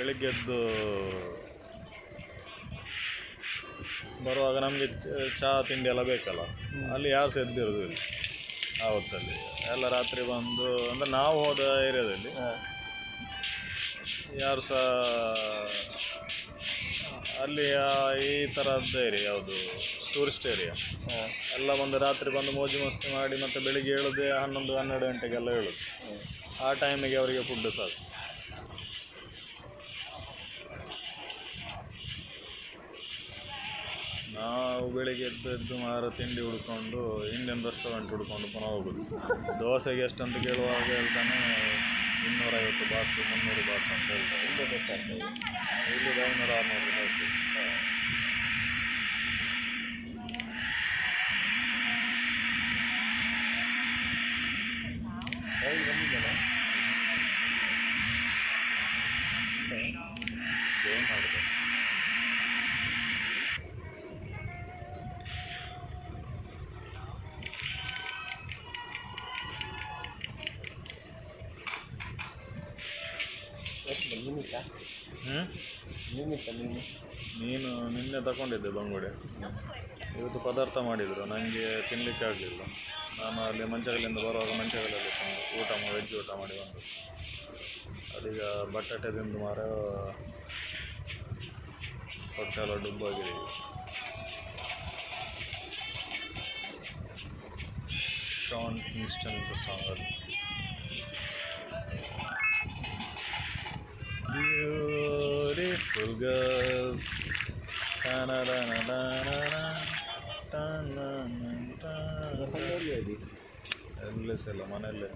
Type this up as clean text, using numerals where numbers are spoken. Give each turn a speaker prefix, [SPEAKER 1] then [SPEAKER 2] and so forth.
[SPEAKER 1] ಬೆಳಿಗ್ಗೆದ್ದು ಬರುವಾಗ ನಮಗೆ ಚಹಾ ತಿಂಡಿ ಎಲ್ಲ ಬೇಕಲ್ಲ, ಅಲ್ಲಿ ಯಾರು ಸಹ ಎದ್ದಿರೋದಿಲ್ಲ ಆ ಹೊತ್ತಲ್ಲಿ. ಎಲ್ಲ ರಾತ್ರಿ ಬಂದು ಅಂದರೆ ನಾವು ಹೋದ ಏರಿಯಾದಲ್ಲಿ ಯಾರು ಸಹ ಅಲ್ಲಿ ಈ ಥರದ್ದು ಏರಿಯಾ ಯಾವುದು ಟೂರಿಸ್ಟ್ ಏರಿಯಾ ಎಲ್ಲ ಬಂದು ರಾತ್ರಿ ಬಂದು ಮೋಜು ಮಸ್ತಿ ಮಾಡಿ ಮತ್ತು ಬೆಳಿಗ್ಗೆ ಹೇಳೋದೇ 11-12 ಗಂಟೆಗೆಲ್ಲ ಹೇಳೋದು. ಆ ಟೈಮಿಗೆ ಅವರಿಗೆ ಫುಡ್ ಸಾಕು. ನಾವು ಬೆಳಿಗ್ಗೆ ಎದ್ದು ತಿಂಡಿ ಹುಡ್ಕೊಂಡು ಇಂಡಿಯನ್ ರೆಸ್ಟೋರೆಂಟ್ ಹುಡ್ಕೊಂಡು ಪುನಃ ಹೋಗೋದು. ದೋಸೆಗೆ ಎಷ್ಟಂತ ಕೇಳುವಾಗ ಹೇಳ್ತಾನೆ 250 ಬಾತ್ 300 ಬಾತ್ ಅಂತ ಹೇಳ್ತಾರೆ. ಇಲ್ಲಿ 500-600 ರೂಪಾಯಿ. ಏನು ಮಾಡಿದೆ ಮೀನು ನಿನ್ನೆ ತಗೊಂಡಿದ್ದೆ ಬಂಗುಡೆ. ಇವತ್ತು ಪದಾರ್ಥ ಮಾಡಿದರು, ನನಗೆ ತಿನ್ನಲಿಕ್ಕೆ ಆಗಲಿಲ್ಲ. ನಾನು ಅಲ್ಲಿ ಮಂಚಗಲ್ಲಿಂದ ಬರುವಾಗ ಮಂಚಗಲ್ಲಲ್ಲಿ ವೆಜ್ ಊಟ ಮಾಡಿ ಬಂದು ಅದೀಗ ಬಟಾಟೆ ತಿಂದು ಹೊಟ್ಟೆಲ್ಲ ಡುಬ್ಬಾಗಿದೆ. ಶಾನ್ ಕಿಂಗ್ಸ್ಟನ್ ಸಾಂಗಲ್ಲಿ ಬ್ಯೂಟಿಫುಲ್ ಗರ್ಲ್ಸ್ ಎಲ್ಲ ಮನೆಯಲ್ಲೇ